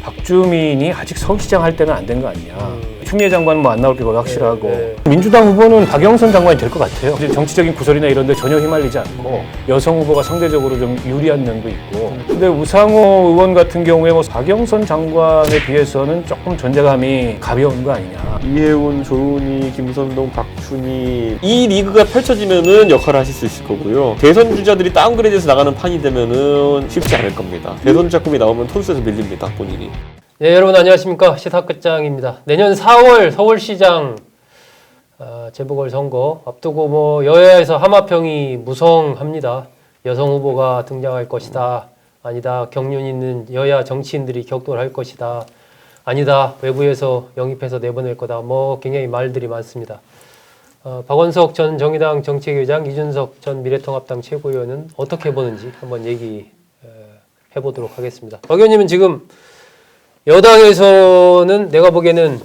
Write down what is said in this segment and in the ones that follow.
박주민이 아직 서울시장 할 때는 안 된 거 아니냐. 추미애 장관은 뭐 안 나올 게 거의 확실하고. 민주당 후보는 박영선 장관이 될 것 같아요. 이제 정치적인 구설이나 이런 데 전혀 휘말리지 않고 여성 후보가 상대적으로 좀 유리한 면도 있고. 근데 우상호 의원 같은 경우에 뭐 박영선 장관에 비해서는 조금 존재감이 가벼운 거 아니냐. 이해운, 조은희, 김선동, 박춘희 이 리그가 펼쳐지면은 역할을 하실 수 있을 거고요. 대선 주자들이 다운그레이드해서 나가는 판이 되면은 쉽지 않을 겁니다. 대선 작품이 나오면 톤수에서 밀립니다, 본인이. 네, 여러분 안녕하십니까. 시사끝장입니다. 내년 4월 서울시장 재보궐선거 앞두고 뭐 여야에서 하마평이 무성합니다. 여성 후보가 등장할 것이다. 아니다. 경륜 있는 여야 정치인들이 격돌할 것이다. 아니다. 외부에서 영입해서 내보낼 거다. 뭐 굉장히 말들이 많습니다. 박원석 전 정의당 정책위원장, 이준석 전 미래통합당 최고위원은 어떻게 보는지 한번 얘기해 보도록 하겠습니다. 박 의원님은 지금 여당에서는 내가 보기에는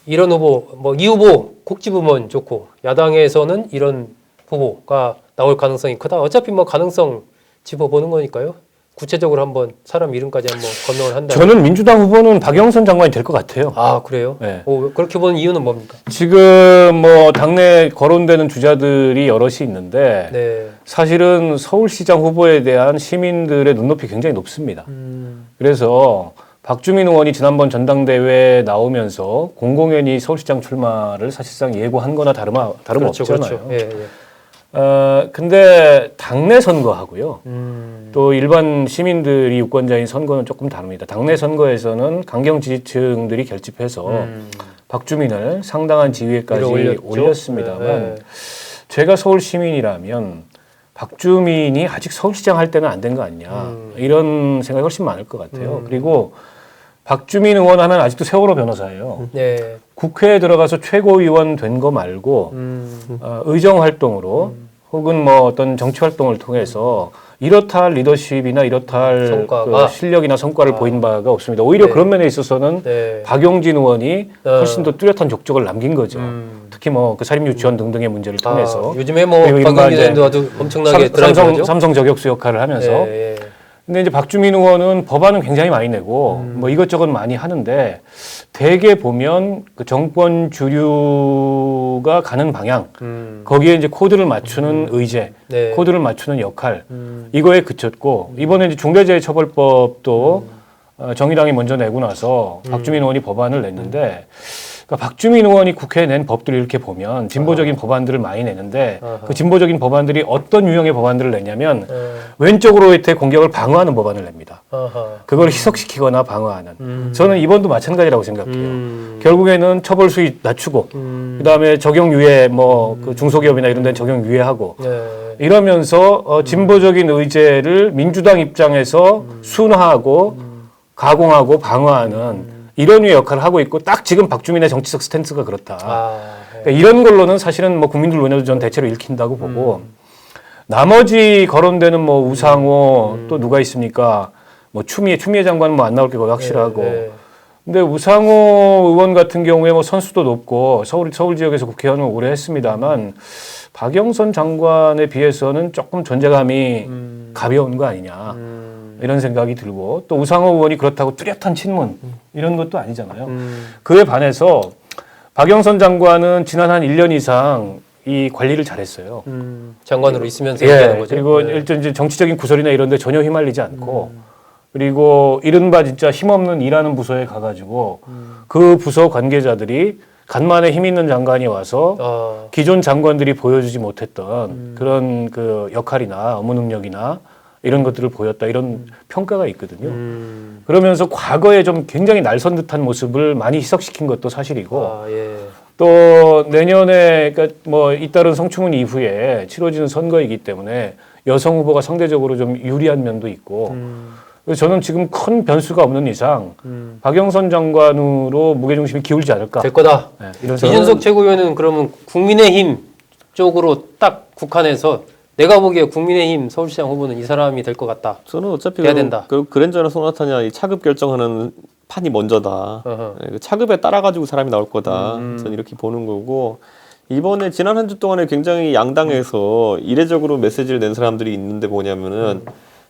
이런 후보, 뭐 이 후보 국지부문 좋고 야당에서는 이런 후보가 나올 가능성이 크다. 어차피 뭐 가능성 짚어보는 거니까요. 구체적으로 한번 사람 이름까지 한번 건너를 한다. 저는 민주당 후보는 박영선 장관이 될 것 같아요. 아, 그래요? 네. 그렇게 보는 이유는 뭡니까? 지금 뭐 당내 거론되는 주자들이 여럿이 있는데 네. 사실은 서울시장 후보에 대한 시민들의 눈높이 굉장히 높습니다. 그래서 박주민 의원이 지난번 전당대회에 나오면서 공공연히 서울시장 출마를 사실상 예고한 거나 다름없잖아요. 그렇죠. 예, 예. 근데 당내 선거하고요. 또 일반 시민들이 유권자인 선거는 조금 다릅니다. 당내 선거에서는 강경 지지층들이 결집해서 박주민을 상당한 지위에까지 올렸습니다만 네. 제가 서울 시민이라면 박주민이 아직 서울시장 할 때는 안 된 거 아니냐. 이런 생각이 훨씬 많을 것 같아요. 그리고 박주민 의원 하면 아직도 세월호 변호사예요. 네. 국회에 들어가서 최고위원 된 거 말고 의정 활동으로 혹은 뭐 어떤 정치 활동을 통해서 이렇다 할 리더십이나 이렇다 할 그 실력이나 성과를 보인 바가 없습니다. 오히려 네. 그런 면에 있어서는 네. 박용진 의원이 훨씬 더 뚜렷한 족적을 남긴 거죠. 특히 뭐 그 사립 유치원 등등의 문제를 통해서 요즘에 뭐 박용진 의원도 아주 엄청나게 삼성 저격수 역할을 하면서. 예, 예. 근데 이제 박주민 의원은 법안은 굉장히 많이 내고 뭐 이것저것 많이 하는데 대개 보면 그 정권 주류가 가는 방향 거기에 이제 코드를 맞추는 의제, 네. 코드를 맞추는 역할 이거에 그쳤고 이번에 이제 중대재해처벌법도 정의당이 먼저 내고 나서 박주민 의원이 법안을 냈는데 그러니까 박주민 의원이 국회에 낸 법들을 이렇게 보면 진보적인 법안들을 많이 내는데 그 진보적인 법안들이 어떤 유형의 법안들을 내냐면 왼쪽으로의 공격을 방어하는 법안을 냅니다. 그걸 희석시키거나 방어하는. 저는 이번도 마찬가지라고 생각해요. 결국에는 처벌 수위 낮추고 그다음에 적용 유예 뭐 그 중소기업이나 이런 데는 적용 유예하고 이러면서 진보적인 의제를 민주당 입장에서 순화하고 가공하고 방어하는 이런 류의 역할을 하고 있고 딱 지금 박주민의 정치적 스탠스가 그렇다. 그러니까 이런 걸로는 사실은 뭐 국민들 눈에도 전 대체로 읽힌다고 보고 나머지 거론되는 뭐 우상호 또 누가 있습니까? 뭐 추미애 장관은 뭐 안 나올 게 거의 확실하고. 근데 우상호 의원 같은 경우에 뭐 선수도 높고 서울 지역에서 국회의원을 오래 했습니다만 박영선 장관에 비해서는 조금 존재감이 가벼운 거 아니냐. 이런 생각이 들고 또 우상호 의원이 그렇다고 뚜렷한 친문 이런 것도 아니잖아요. 그에 반해서 박영선 장관은 지난 한 1년 이상 이 관리를 잘했어요. 장관으로 있으면서 얘기하는 거죠. 그리고 일단 이제 정치적인 구설이나 이런 데 전혀 휘말리지 않고 그리고 이른바 진짜 힘없는 일하는 부서에 가가지고 그 부서 관계자들이 간만에 힘 있는 장관이 와서 기존 장관들이 보여주지 못했던 그런 그 역할이나 업무 능력이나 이런 것들을 보였다 이런 평가가 있거든요. 그러면서 과거에 좀 굉장히 날선 듯한 모습을 많이 희석시킨 것도 사실이고 또 내년에 그러니까 뭐 잇따른 성추문 이후에 치러지는 선거이기 때문에 여성 후보가 상대적으로 좀 유리한 면도 있고 그래서 저는 지금 큰 변수가 없는 이상 박영선 장관으로 무게중심이 기울지 않을까. 될 거다. 네, 이런 이준석 최고위원은 그러면 국민의힘 쪽으로 딱 국한해서 내가 보기에 국민의힘 서울시장 후보는 이 사람이 될 것 같다. 저는 어차피 돼야 된다. 그랜저나 소나타냐 이 차급 결정하는 판이 먼저다. 그 차급에 따라 가지고 사람이 나올 거다. 저는 이렇게 보는 거고 이번에 지난 한 주 동안에 굉장히 양당에서 이례적으로 메시지를 낸 사람들이 있는데 뭐냐면은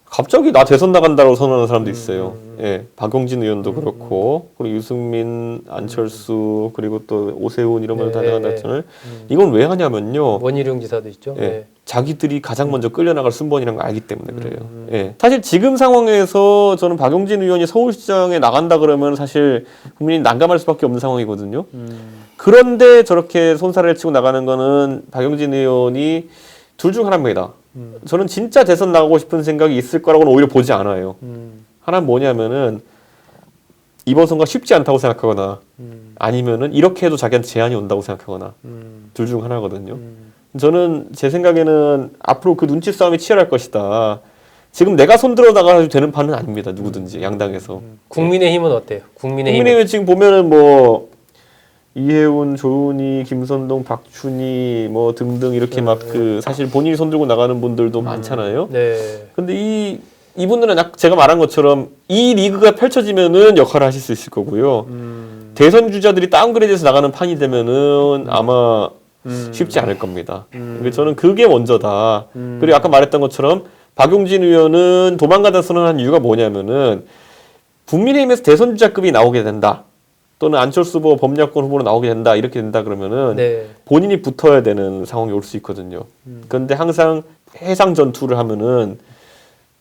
갑자기 나 대선 나간다고 선언하는 사람도 있어요. 예, 박용진 의원도 그렇고, 그리고 유승민, 안철수, 그리고 또 오세훈 이런 분들 다 나간다 했잖아요. 이건 왜 하냐면요. 원희룡 지사도 있죠. 예, 네. 자기들이 가장 먼저 끌려나갈 순번이라는 걸 알기 때문에 그래요. 예. 사실 지금 상황에서 저는 박용진 의원이 서울시장에 나간다 그러면 사실 국민이 난감할 수밖에 없는 상황이거든요. 그런데 저렇게 손살을 치고 나가는 거는 박용진 의원이 둘 중 하나입니다. 저는 진짜 대선 나가고 싶은 생각이 있을 거라고는 오히려 보지 않아요. 하나는 뭐냐면은 이번 선거가 쉽지 않다고 생각하거나 아니면은 이렇게 해도 자기한테 제한이 온다고 생각하거나 둘 중 하나거든요. 저는 제 생각에는 앞으로 그 눈치 싸움이 치열할 것이다. 지금 내가 손들어 나가도 되는 판은 아닙니다. 누구든지 양당에서. 국민의힘은 어때요? 국민의힘 지금 보면은 뭐 이해운, 조은희, 김선동, 박춘희 뭐 등등 이렇게 막 그 사실 본인이 손들고 나가는 분들도 많잖아요. 네. 근데 이분들은 제가 말한 것처럼 이 리그가 펼쳐지면은 역할을 하실 수 있을 거고요. 대선 주자들이 다운그레이드해서 나가는 판이 되면은 아마 쉽지 않을 겁니다. 그러니까 저는 그게 먼저다. 그리고 아까 말했던 것처럼 박용진 의원은 도망가다 선언한 이유가 뭐냐면은 국민의힘에서 대선 주자급이 나오게 된다. 또는 안철수 후보 범야권 후보로 나오게 된다. 이렇게 된다 그러면은 네. 본인이 붙어야 되는 상황이 올 수 있거든요. 그런데 항상 해상 전투를 하면은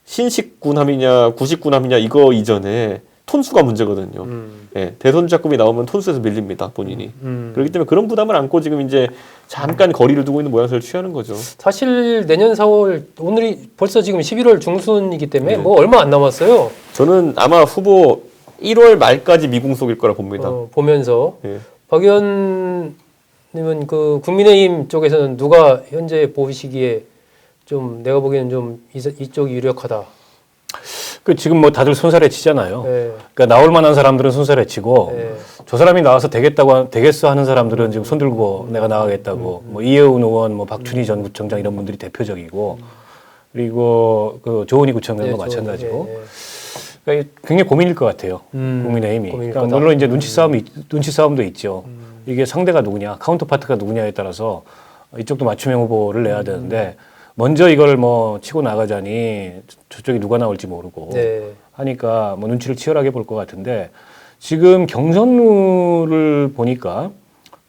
신식군함이냐 구식군함이냐 이거 이전에 톤수가 문제거든요. 예, 대선 주자급이 나오면 톤수에서 밀립니다. 본인이. 그렇기 때문에 그런 부담을 안고 지금 이제 잠깐 거리를 두고 있는 모양새를 취하는 거죠. 사실 내년 4월 오늘이 벌써 지금 11월 중순이기 때문에 뭐 얼마 안 남았어요. 저는 아마 후보 1월 말까지 미궁속일 거라 봅니다. 보면서 예. 박 의원님은 그 국민의힘 쪽에서는 누가 현재 보시기에 좀 내가 보기에는 좀 이쪽이 유력하다. 그 지금 뭐 다들 손살에 치잖아요. 네. 그러니까 나올 만한 사람들은 손살에 치고 네. 저 사람이 나와서 되겠어 하는 사람들은 지금 손들고 내가 나가겠다고. 뭐 이해운 의원, 뭐 박춘희 전 구청장 이런 분들이 대표적이고 그리고 그 조은희 구청장도 마찬가지고. 네. 그러니까 굉장히 고민일 것 같아요. 국민의힘이. 고민일 그러니까 거다. 물론 이제 눈치 싸움도 있죠. 이게 상대가 누구냐, 카운터파트가 누구냐에 따라서 이쪽도 맞춤형 후보를 내야 되는데 먼저 이걸 뭐 치고 나가자니 저쪽이 누가 나올지 모르고 네. 하니까 뭐 눈치를 치열하게 볼 것 같은데 지금 경선룰을 보니까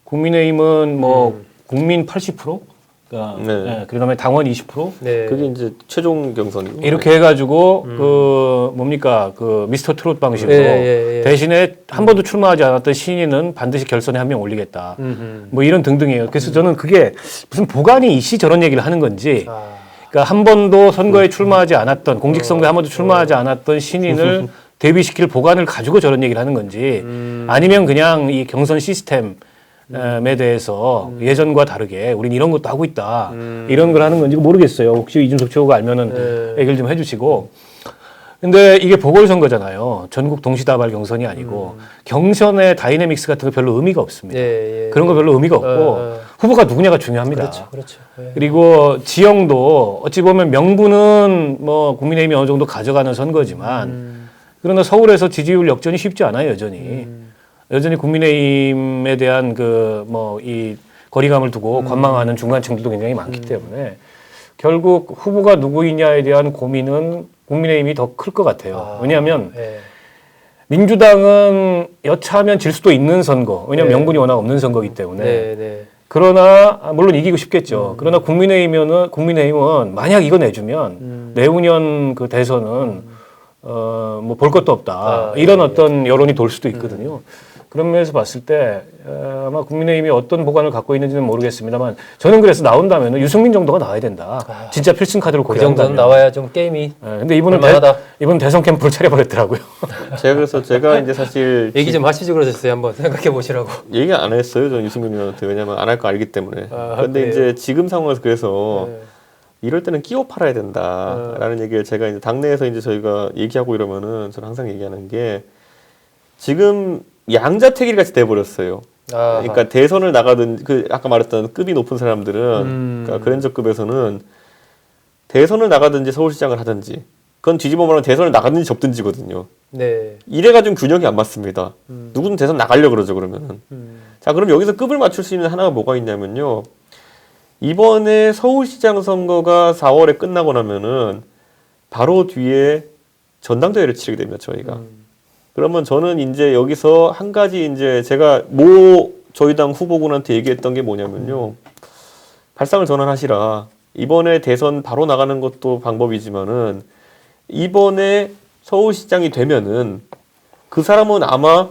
국민의힘은 뭐 국민 80%? 그러니까 네. 그다음에 당원 20%? 네. 그게 이제 최종 경선이고. 이렇게 해가지고 그 뭡니까 그 미스터 트롯 방식으로 예. 대신에 한 번도 출마하지 않았던 신인은 반드시 결선에 한 명 올리겠다. 뭐 이런 등등이에요. 그래서 저는 그게 무슨 보관이 이씨 저런 얘기를 하는 건지. 그러니까 한 번도 선거에 출마하지 않았던 공직선거에 한 번도 출마하지 않았던 신인을 대비시킬 보관을 가지고 저런 얘기를 하는 건지 아니면 그냥 이 경선 시스템 에 대해서 예전과 다르게 우린 이런 것도 하고 있다. 이런 걸 하는 건지 모르겠어요. 혹시 이준석 최고가 알면은 얘기를 좀 해주시고. 근데 이게 보궐선거잖아요. 전국 동시다발 경선이 아니고 경선의 다이내믹스 같은 거 별로 의미가 없습니다. 그런 거 별로 의미가 없고 후보가 누구냐가 중요합니다. 그렇죠. 그리고 지형도 어찌 보면 명분은 뭐 국민의힘이 어느 정도 가져가는 선거지만 그러나 서울에서 지지율 역전이 쉽지 않아요. 여전히 국민의힘에 대한 그 뭐 이 거리감을 두고 관망하는 중간층들도 굉장히 많기 때문에 결국 후보가 누구이냐에 대한 고민은 국민의힘이 더 클 것 같아요. 왜냐하면 민주당은 여차하면 질 수도 있는 선거. 왜냐하면 명분이 워낙 없는 선거이기 때문에. 그러나 물론 이기고 싶겠죠. 그러나 국민의힘은 만약 이거 내주면 내후년 그 대선은 뭐 볼 것도 없다. 이런 어떤 여론이 돌 수도 있거든요. 그런 면에서 봤을 때 아마 국민의힘이 어떤 보관을 갖고 있는지는 모르겠습니다만 저는 그래서 나온다면 유승민 정도가 나와야 된다. 진짜 필승 카드로 그 정도는 고려한다면. 나와야 좀 게임이. 근데 이분은 대선 캠프를 차려버렸더라고요. 제가 이제 사실 얘기 좀 하시죠 그러셨어요. 한번 생각해 보시라고. 얘기 안 했어요. 저는 유승민 의원한테. 왜냐면 안 할 거 알기 때문에. 근데 이제 지금 상황에서 그래서 이럴 때는 끼워 팔아야 된다라는 얘기를 제가 이제 당내에서 이제 저희가 얘기하고 이러면은 저는 항상 얘기하는 게 지금 양자택일 같이 돼버렸어요. 그러니까 대선을 나가든 그 아까 말했던 급이 높은 사람들은 그러니까 그랜저급에서는 대선을 나가든지 서울시장을 하든지 그건 뒤집어 말하면 대선을 나가든지 접든지거든요. 네. 이래가지고 균형이 안 맞습니다. 누구든 대선 나가려고 그러죠, 그러면은. 자, 그럼 여기서 급을 맞출 수 있는 하나가 뭐가 있냐면요. 이번에 서울시장 선거가 4월에 끝나고 나면은 바로 뒤에 전당대회를 치르게 됩니다, 저희가. 그러면 저는 이제 여기서 한 가지 이제 제가 저희 당 후보군한테 얘기했던 게 뭐냐면요. 발상을 전환하시라. 이번에 대선 바로 나가는 것도 방법이지만은 이번에 서울시장이 되면은 그 사람은 아마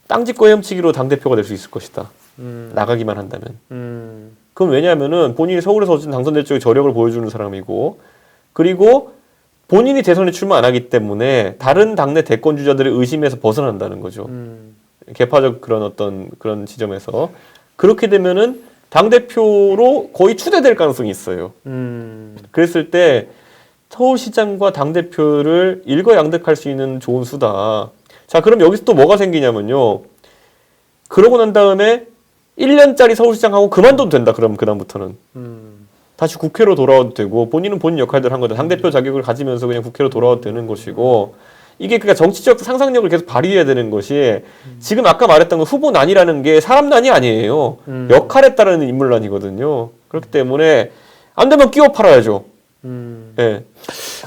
땅짓고 헤엄치기로 당대표가 될 수 있을 것이다. 나가기만 한다면. 그럼 왜냐하면은 본인이 서울에서 어쨌든 당선될 쪽에 저력을 보여주는 사람이고 그리고 본인이 대선에 출마 안 하기 때문에 다른 당내 대권 주자들의 의심에서 벗어난다는 거죠. 개파적 그런 지점에서. 그렇게 되면은 당대표로 거의 추대될 가능성이 있어요. 그랬을 때 서울시장과 당대표를 일거양득할 수 있는 좋은 수다. 자, 그럼 여기서 또 뭐가 생기냐면요. 그러고 난 다음에 1년짜리 서울시장 하고 그만둬도 된다. 그럼 그다음부터는. 다시 국회로 돌아와도 되고 본인은 본인 역할들 한 거다. 당대표 자격을 가지면서 그냥 국회로 돌아와도 되는 것이고 이게 그러니까 정치적 상상력을 계속 발휘해야 되는 것이 지금 아까 말했던 건 후보난이라는 게 사람난이 아니에요. 역할에 따르는 인물난이거든요. 그렇기 때문에 안 되면 끼워 팔아야죠. 예.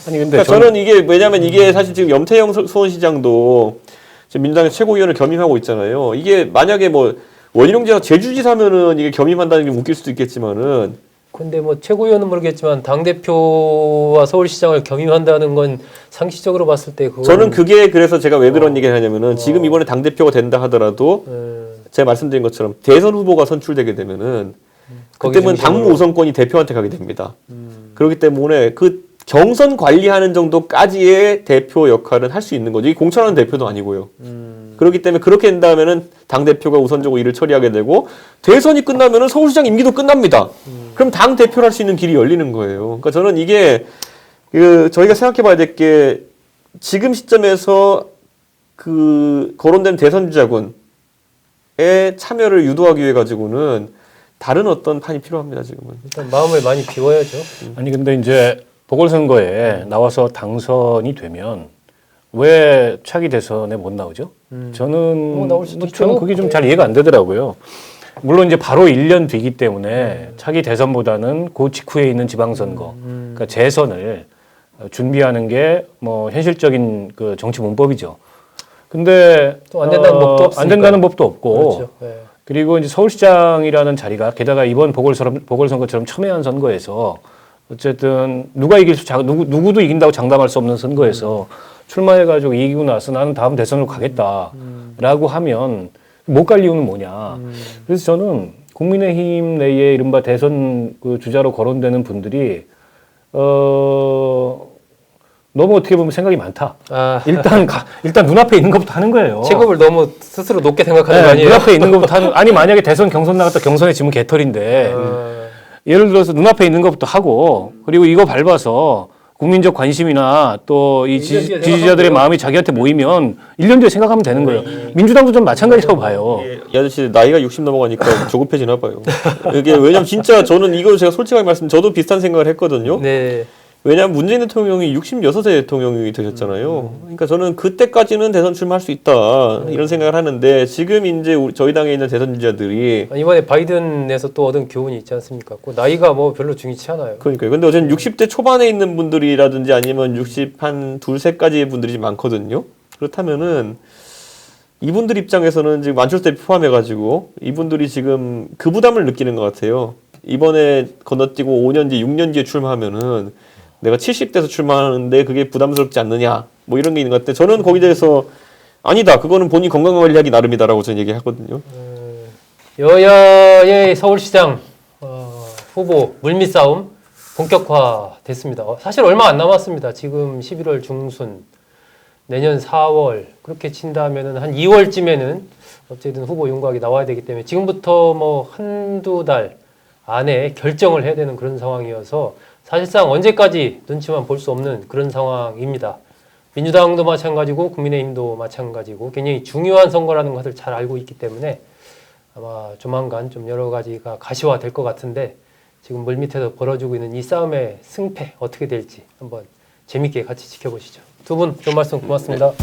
아니 근데 그러니까 저는 이게 왜냐면 이게 사실 지금 염태영 수원시장도 지금 민주당의 최고위원을 겸임하고 있잖아요. 이게 만약에 뭐 원희룡 지사 제주지사면은 이게 겸임한다는 게 웃길 수도 있겠지만은 근데 뭐 최고위원은 모르겠지만 당대표와 서울시장을 겸임한다는 건 상식적으로 봤을 때 그건 저는 그게 그래서 제가 왜 그런 얘기를 하냐면은 지금 이번에 당대표가 된다 하더라도 제가 말씀드린 것처럼 대선 후보가 선출되게 되면은 그때는 당무 우선권이 대표한테 가게 됩니다. 그렇기 때문에 그 경선 관리하는 정도까지의 대표 역할은 할 수 있는 거죠. 이 공천하는 대표도 아니고요. 그렇기 때문에 그렇게 된다면은 당대표가 우선적으로 일을 처리하게 되고 대선이 끝나면은 서울시장 임기도 끝납니다. 그럼 당대표를 할 수 있는 길이 열리는 거예요. 그러니까 저는 이게 저희가 생각해 봐야 될 게 지금 시점에서 거론된 대선 주자군의 참여를 유도하기 위해 가지고는 다른 어떤 판이 필요합니다, 지금은. 일단 마음을 많이 비워야죠. 아니 근데 이제 보궐선거에 나와서 당선이 되면 왜 차기 대선에 못 나오죠? 저는 나올 수도 있죠. 저는 그게 좀 잘 이해가 안 되더라고요. 물론 이제 바로 1년 뒤기 때문에 차기 대선보다는 그 직후에 있는 지방선거, 그러니까 재선을 준비하는 게 뭐 현실적인 그 정치 문법이죠. 근데 또 안 된다는 법도 없으니까. 안 된다는 법도 없고. 그렇죠. 네. 그리고 이제 서울시장이라는 자리가 게다가 이번 보궐선거처럼 첨예한 선거에서 어쨌든 누구도 이긴다고 장담할 수 없는 선거에서 출마해가지고 이기고 나서 나는 다음 대선으로 가겠다라고 하면 못 갈 이유는 뭐냐. 그래서 저는 국민의힘 내에 이른바 대선 그 주자로 거론되는 분들이 너무 어떻게 보면 생각이 많다. 일단 눈앞에 있는 것부터 하는 거예요. 체급을 너무 스스로 높게 생각하는 거 네, 아니에요? 눈앞에 있는 것부터 하는. 아니 만약에 대선 경선 나갔다 경선에 지면 개털인데 예를 들어서 눈앞에 있는 것부터 하고 그리고 이거 밟아서 국민적 관심이나 또 이 지지자들의 마음이 자기한테 모이면 1년 뒤에 생각하면 되는 거예요. 민주당도 좀 마찬가지라고 봐요. 이 아저씨 나이가 60 넘어가니까 조급해지나 봐요. 이게 왜냐면 진짜 저는 이거 제가 솔직하게 저도 비슷한 생각을 했거든요. 네. 왜냐하면 문재인 대통령이 66세 대통령이 되셨잖아요. 그러니까 저는 그때까지는 대선 출마할 수 있다 이런 생각을 하는데 지금 이제 저희 당에 있는 대선 주자들이 이번에 바이든에서 또 얻은 교훈이 있지 않습니까? 그 나이가 뭐 별로 중요치 않아요. 그러니까요. 근데 어쨌든 60대 초반에 있는 분들이라든지 아니면 60 한 둘셋까지의 분들이 많거든요. 그렇다면은 이분들 입장에서는 지금 안철수 대표 포함해가지고 이분들이 지금 그 부담을 느끼는 것 같아요. 이번에 건너뛰고 5년 뒤, 6년 뒤에 출마하면은 내가 70대에서 출마하는데 그게 부담스럽지 않느냐 뭐 이런 게 있는 것 같은데 저는 거기에 대해서 아니다. 그거는 본인 건강관리하기 나름이다라고 저는 얘기하거든요. 여야의 서울시장 후보 물밑 싸움 본격화됐습니다. 사실 얼마 안 남았습니다. 지금 11월 중순, 내년 4월 그렇게 친다면은 한 2월쯤에는 어쨌든 후보 윤곽이 나와야 되기 때문에 지금부터 뭐 한두 달 안에 결정을 해야 되는 그런 상황이어서 사실상 언제까지 눈치만 볼 수 없는 그런 상황입니다. 민주당도 마찬가지고 국민의힘도 마찬가지고 굉장히 중요한 선거라는 것을 잘 알고 있기 때문에 아마 조만간 좀 여러 가지가 가시화 될 것 같은데 지금 물밑에서 벌어지고 있는 이 싸움의 승패 어떻게 될지 한번 재밌게 같이 지켜보시죠. 두 분 좋은 말씀 고맙습니다.